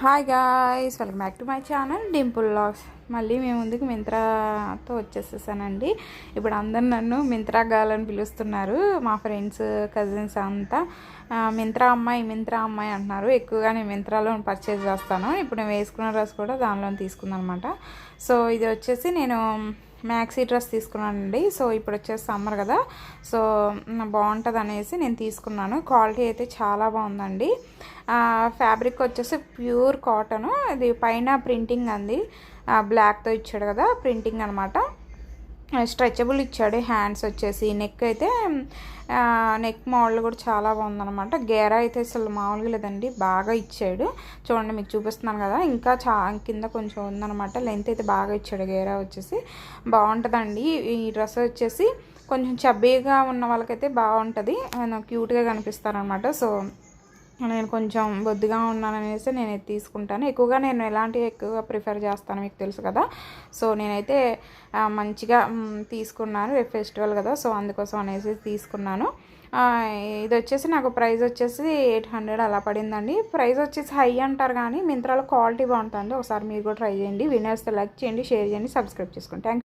Hi guys, welcome back to my channel Dimple vlogs. మళ్ళీ మేము ముందుకు మింత్రాతో వచ్చేసేసానండి. ఇప్పుడు అందరు నన్ను మింత్రా గర్ల్ అని పిలుస్తున్నారు. మా ఫ్రెండ్స్, కజిన్స్ అంతా మింత్రా అమ్మాయి అంటున్నారు. ఎక్కువగా నేను మింత్రాలో పర్చేజ్ చేస్తాను. ఇప్పుడు నేను వేసుకున్న డ్రెస్ కూడా దానిలో తీసుకున్నాను అనమాట. సో ఇది వచ్చేసి నేను మ్యాక్సీ డ్రెస్ తీసుకున్నానండి. సో ఇప్పుడు వచ్చేసి సమ్మర్ కదా, సో బాగుంటుంది అనేసి నేను తీసుకున్నాను. క్వాలిటీ అయితే చాలా బాగుందండి. ఫ్యాబ్రిక్ వచ్చేసి ప్యూర్ కాటన్. ఇది పైన ప్రింటింగ్ అంది, బ్లాక్తో ఇచ్చాడు కదా ప్రింటింగ్ అనమాట. స్ట్రెచబుల్ ఇచ్చాడు. హ్యాండ్స్ వచ్చేసి నెక్ అయితే నెక్ మోడల్ కూడా చాలా బాగుందనమాట. గేరా అయితే అసలు మామూలుగా లేదండి, బాగా ఇచ్చాడు. చూడండి, మీకు చూపిస్తున్నాను కదా, ఇంకా కింద కొంచెం ఉందనమాట. లెంత్ అయితే బాగా ఇచ్చాడు. గేరా వచ్చేసి బాగుంటుందండి. ఈ డ్రెస్ వచ్చేసి కొంచెం చబ్బీగా ఉన్న వాళ్ళకైతే బాగుంటుంది, క్యూట్గా కనిపిస్తారనమాట. సో నేను కొంచెం బొద్దుగా ఉన్నాననేసి నేను తీసుకుంటాను. ఎక్కువగా నేను ఎక్కువగా ప్రిఫర్ చేస్తాను, మీకు తెలుసు కదా. సో నేనైతే మంచిగా తీసుకున్నాను. రేపు ఫెస్టివల్ కదా, సో అందుకోసం అనేసి తీసుకున్నాను. ఇది వచ్చేసి నాకు ప్రైస్ వచ్చేసి 800 అలా పడిందండి. ప్రైస్ వచ్చేసి హై అంటారు కానీ మింత్రాలో క్వాలిటీ బాగుంటుంది. ఒకసారి మీరు కూడా ట్రై చేయండి. వినర్స్ లైక్ చేయండి, షేర్ చేయండి, సబ్స్క్రైబ్ చేసుకోండి. థ్యాంక్